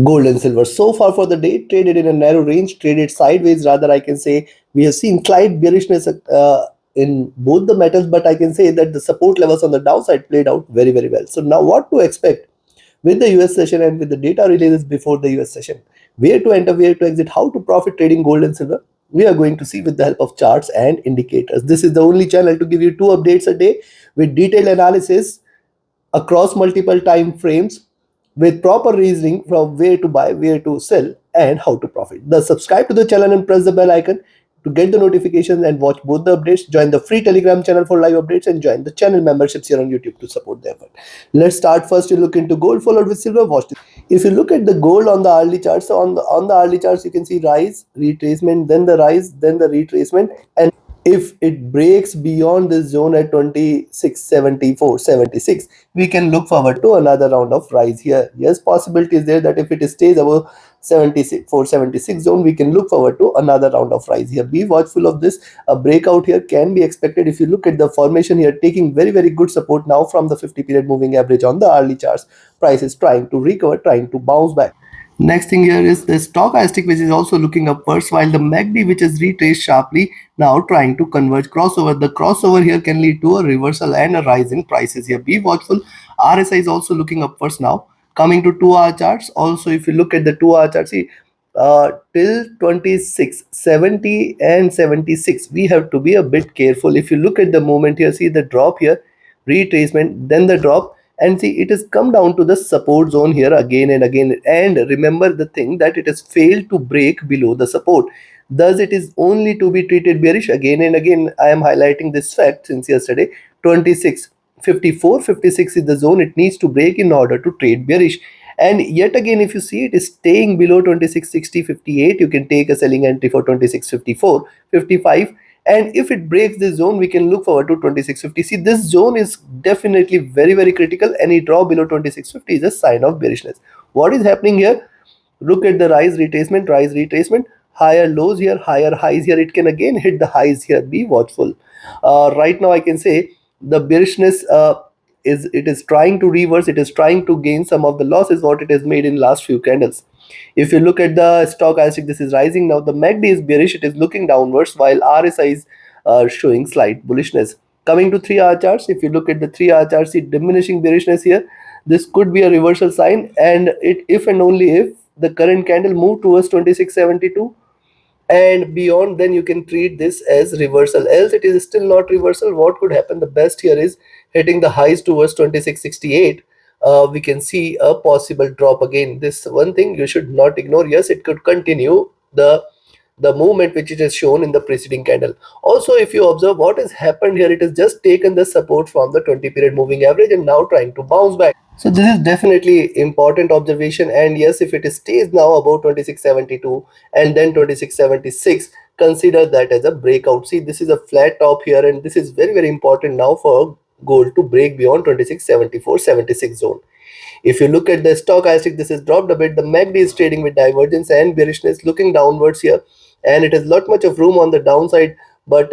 Gold and silver so far for the day traded in a narrow range, traded sideways. Rather, I can say we have seen slight bearishness in both the metals, but I can say that the support levels on the downside played out very, very well. So now, what to expect with the US session and with the data releases before the US session? Where to enter, where to exit, how to profit trading gold and silver? We are going to see with the help of charts and indicators. This is the only channel to give you two updates a day with detailed analysis across multiple time frames with proper reasoning from where to buy, where to sell, and how to profit. Thus, subscribe to the channel and press the bell icon to get the notifications and watch both the updates. Join the free Telegram channel for live updates and join the channel memberships here on YouTube to support the effort. Let's start first to look into gold followed with silver. Watch this. If you look at the gold on the hourly charts, so on the hourly charts you can see rise, retracement, then the rise, then the retracement, and if it breaks beyond this zone at 2674.76, we can look forward to another round of rise here. Yes, possibility is there that if it stays above 74.76 zone, we can look forward to another round of rise here. Be watchful of this. A breakout here can be expected. If you look at the formation here, taking very, very good support now from the 50 period moving average on the hourly charts. Price is trying to recover, trying to bounce back. Next thing here is the stochastic, which is also looking upwards, while the MACD, which is retraced sharply, now trying to converge crossover. The crossover here can lead to a reversal and a rise in prices here. Be watchful. RSI is also looking upwards now. Coming to 2-hour charts, also if you look at the 2-hour chart, see till 26.70 and 76, we have to be a bit careful. If you look at the moment here, see the drop here, retracement, then the drop, and see it has come down to the support zone here again and again. And remember the thing that it has failed to break below the support, thus it is only to be treated bearish again and again. I am highlighting this fact since yesterday. 26.54, 56 is the zone it needs to break in order to trade bearish. And yet again, if you see it is staying below 26.60.58, you can take a selling entry for 26.54.55. And if it breaks this zone, we can look forward to 26.50. See, this zone is definitely very, very critical. Any draw below 26.50 is a sign of bearishness. What is happening here? Look at the rise retracement, higher lows here, higher highs here. It can again hit the highs here. Be watchful. Right now I can say the bearishness is trying to reverse. It is trying to gain some of the losses what it has made in last few candles. If you look at the stochastic, this is rising now. The MACD is bearish. It is looking downwards, while RSI is showing slight bullishness. Coming to 3-hour charts, if you look at the 3-hour charts, see diminishing bearishness here. This could be a reversal sign, and it if and only if the current candle move towards 26.72 and beyond, then you can treat this as reversal. Else it is still not reversal. What could happen? The best here is hitting the highs towards 26.68. We can see a possible drop again. This one thing you should not ignore. Yes, it could continue the movement which it has shown in the preceding candle. Also, if you observe what has happened here, it has just taken the support from the 20 period moving average and now trying to bounce back. So this is definitely important observation. And yes, if it stays now above 26.72 and then 26.76, consider that as a breakout. See, this is a flat top here, and this is very, very important now for gold to break beyond 26.74-76 zone. If you look at the stochastic, this has dropped a bit. The MACD is trading with divergence and bearishness, looking downwards here, and it has lot much of room on the downside. But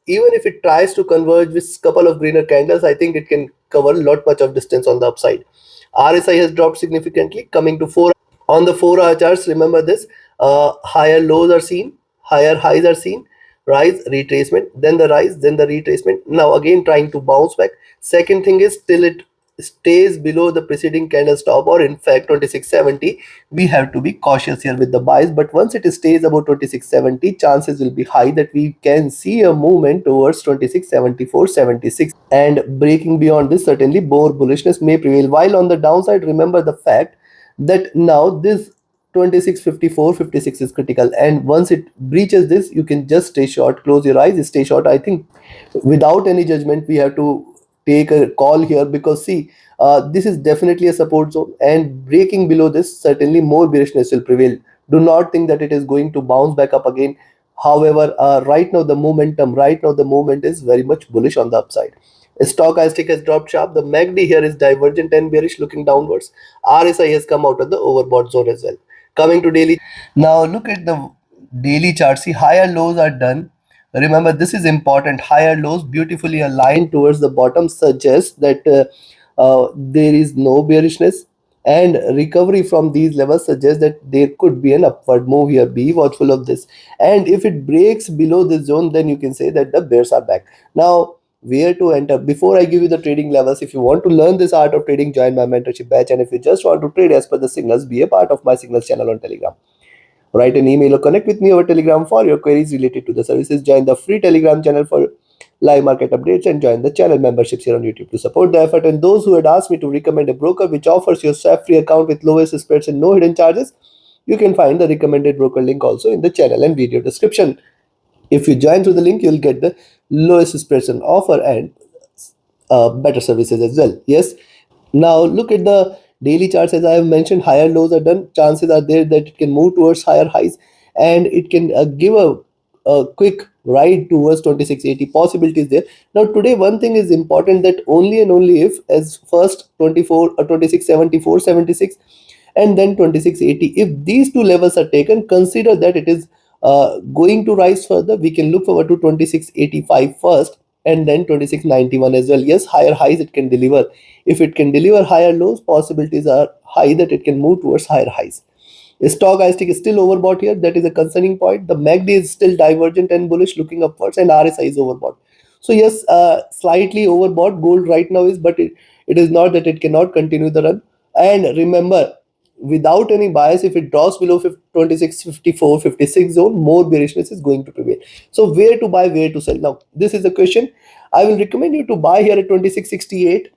even if it tries to converge with a couple of greener candles, I think it can cover a lot much of distance on the upside. RSI has dropped significantly. Coming to 4 on the 4-hour charts, remember this: higher lows are seen, higher highs are seen, rise, retracement, then the rise, then the retracement. Now again trying to bounce back. Second thing is, till it stays below the preceding candle stop, or in fact 26.70, we have to be cautious here with the buys. But once it stays about 26.70, chances will be high that we can see a movement towards 26.74-76, and breaking beyond this, certainly more bullishness may prevail. While on the downside, remember the fact that now this 26.54-56 is critical, and once it breaches this, you can just stay short. Close your eyes, stay short. I think without any judgment we have to take a call here, because see, this is definitely a support zone, and breaking below this, certainly more bearishness will prevail. Do not think that it is going to bounce back up again. However, right now the moment is very much bullish on the upside. Stochastic has dropped sharp. The MACD here is divergent and bearish, looking downwards. RSI has come out of the overbought zone as well. Coming to daily, now look at the daily chart. See, higher lows are done. Remember, this is important. Higher lows beautifully aligned towards the bottom suggests that there is no bearishness, and recovery from these levels suggests that there could be an upward move here. Be watchful of this, and if it breaks below this zone, then you can say that the bears are back. Now, where to enter? Before I give you the trading levels, if you want to learn this art of trading, join my mentorship batch. And if you just want to trade as per the signals, be a part of my signals channel on Telegram. Write an email or connect with me over Telegram for your queries related to the services. Join the free Telegram channel for live market updates and join the channel memberships here on YouTube to support the effort. And those who had asked me to recommend a broker which offers your swap free account with lowest spreads and no hidden charges, you can find the recommended broker link also in the channel and video description. If you join through the link, you'll get the lowest spreads and offer and better services as well. Yes. Now look at the daily charts. As I have mentioned, higher lows are done. Chances are there that it can move towards higher highs, and it can give a quick ride towards 2680. Possibilities there. Now today, one thing is important, that only and only if, as first 24 or 2674, 76, and then 2680, if these two levels are taken, consider that it is going to rise further. We can look forward to 2685 first, and then 2691 as well. Yes, higher highs it can deliver. If it can deliver higher lows, possibilities are high that it can move towards higher highs. Stochastic is still overbought here. That is a concerning point. The MACD is still divergent and bullish, looking upwards, and RSI is overbought. So yes, slightly overbought gold right now is, but it is not that it cannot continue the run. And remember, without any bias, if it drops below 26, 54, 56 zone, more bearishness is going to prevail. So where to buy, where to sell? Now, this is the question. I will recommend you to buy here at 2668.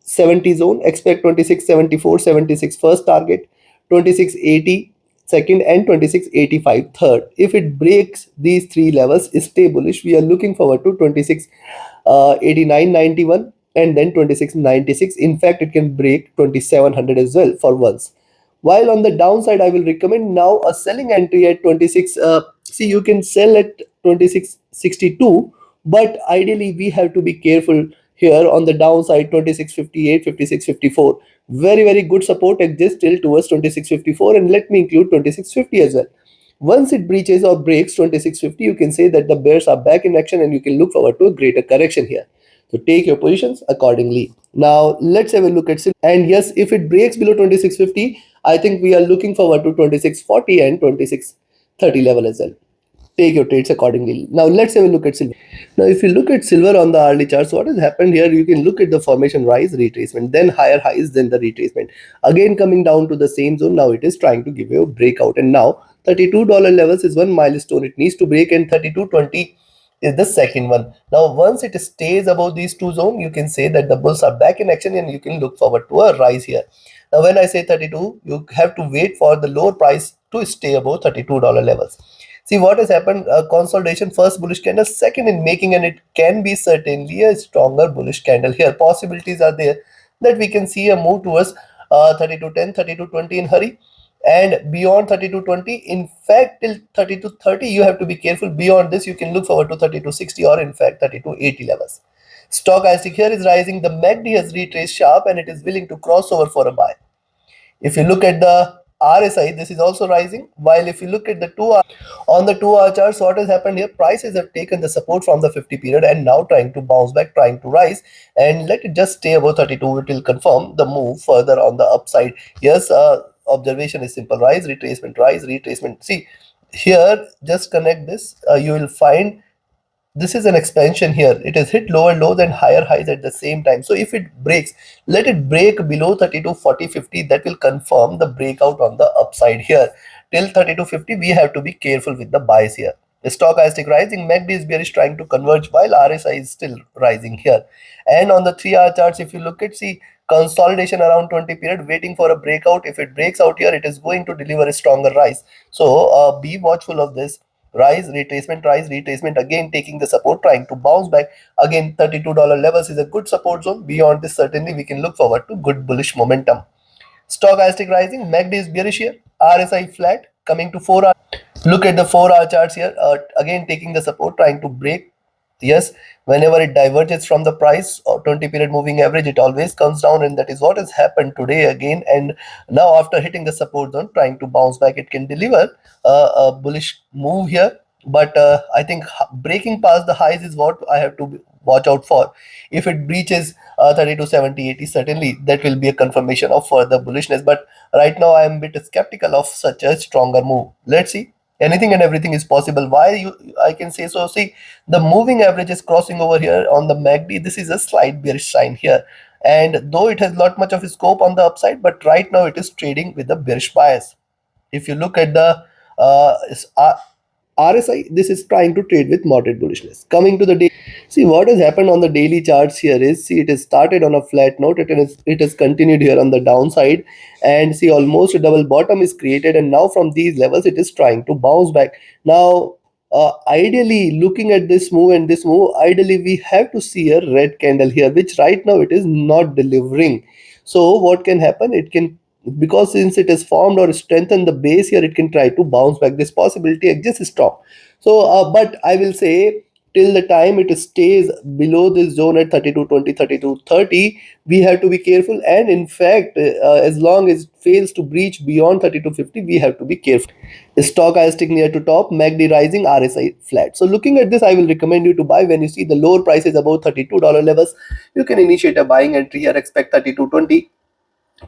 70 zone, expect 2674, 76 first target, 2680 second, and 2685 third. If it breaks these three levels, stay bullish. We are looking forward to 2689.91 and then 2696. In fact, it can break 2700 as well for once. While on the downside, I will recommend now a selling entry at 26. See, you can sell at 2662, but ideally we have to be careful here on the downside. 2658, 5654, very very good support exists till towards 2654, and let me include 2650 as well. Once it breaches or breaks 2650, you can say that the bears are back in action and you can look forward to a greater correction here. So take your positions accordingly. Now let's have a look at silver. And yes, if it breaks below 2650, I think we are looking forward to 2640 and 2630 level as well. Take your trades accordingly. Now let's have a look at silver. Now if you look at silver on the hourly charts, what has happened here? You can look at the formation rise, retracement, then higher highs, then the retracement. Again coming down to the same zone. Now it is trying to give you a breakout, and now $32 levels is one milestone it needs to break, and 32.20 is the second one. Now once it stays above these two zones, you can say that the bulls are back in action and you can look forward to a rise here. Now when I say 32, you have to wait for the lower price to stay above $32 levels. See what has happened. Consolidation, first bullish candle, second in making, and it can be certainly a stronger bullish candle here. Possibilities are there that we can see a move towards 32.10, 32.20 in hurry, and beyond 32.20. In fact, till 32.30 you have to be careful. Beyond this, you can look forward to 32.60 or in fact 32.80 levels. Stochastic here is rising. The MACD has retraced sharp and it is willing to cross over for a buy. If you look at the RSI, this is also rising. While if you look at the 2-hour, on the 2-hour charts, what has happened here? Prices have taken the support from the 50 period and now trying to bounce back, trying to rise, and let it just stay above 32. It will confirm the move further on the upside. Yes, observation is simple: rise, retracement. See here, just connect this. You will find this is an expansion here. It has hit lower lows and higher highs at the same time. So if it breaks, let it break below 32, 40, 50. That will confirm the breakout on the upside here. Till 32.50, we have to be careful with the buys here. The stochastic rising, MACD is bearish, trying to converge, while RSI is still rising here. And on the 3-hour charts, if you look at, see, consolidation around 20 period, waiting for a breakout. If it breaks out here, it is going to deliver a stronger rise. So be watchful of this. Rise, retracement, again taking the support, trying to bounce back. Again, $32 levels is a good support zone. Beyond this, certainly we can look forward to good bullish momentum. Stochastic rising, MACD is bearish here, RSI flat, coming to 4-hour. Look at the 4-hour charts here, again taking the support, trying to break. Yes, whenever it diverges from the price or 20 period moving average, it always comes down, and that is what has happened today again. And now after hitting the support zone, trying to bounce back, it can deliver a bullish move here. but I think breaking past the highs is what I have to watch out for. If it breaches 3270 80, certainly that will be a confirmation of further bullishness, but right now I am a bit skeptical of such a stronger move. Let's see, anything and everything is possible. Why I can say so? See, the moving average is crossing over here on the MACD. This is a slight bearish sign here, and though it has not much of a scope on the upside, but right now it is trading with a bearish bias. If you look at the RSI, this is trying to trade with moderate bullishness. Coming to the day, see what has happened on the daily charts here is, see, it has started on a flat note. It has continued here on the downside, and see, almost a double bottom is created, and now from these levels it is trying to bounce back. Now, ideally, looking at this move and this move, ideally we have to see a red candle here, which right now it is not delivering. So what can happen? It can, because since it has formed or strengthened the base here, it can try to bounce back. This possibility exists strong. So but I will say, till the time it stays below this zone at 3220 3230, we have to be careful, and in fact as long as it fails to breach beyond 3250, we have to be careful. Stochastic near to top, MACD rising, RSI flat. So looking at this, I will recommend you to buy when you see the lower prices above $32 levels. You can initiate a buying entry here, expect 3220,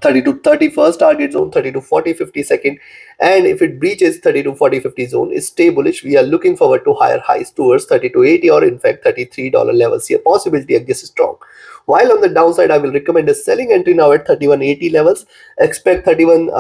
30 to 30 first target zone, 30 to 40 50 second, and if it breaches 30 to 40 50 zone, is stay bullish. We are looking forward to higher highs towards 30 to 80, or in fact $33 levels here. Possibility against strong. While on the downside, I will recommend a selling entry now at 3180 levels. Expect 31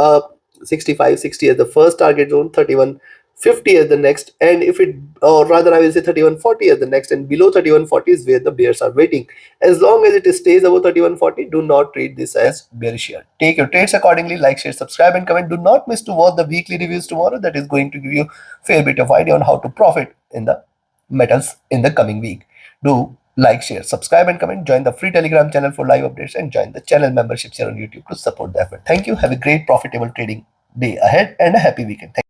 65 60 as the first target zone, 3150 as the next, and if it, or rather I will say 3140 as the next, and below 3140 is where the bears are waiting. As long as it stays above 3140, do not treat this as bearish here. Take your trades accordingly. Like, share, subscribe, and comment. Do not miss to watch the weekly reviews tomorrow. That is going to give you fair bit of idea on how to profit in the metals in the coming week. Do like, share, subscribe, and comment. Join the free Telegram channel for live updates, and join the channel memberships here on YouTube to support the effort. Thank you. Have a great profitable trading day ahead and a happy weekend. Thank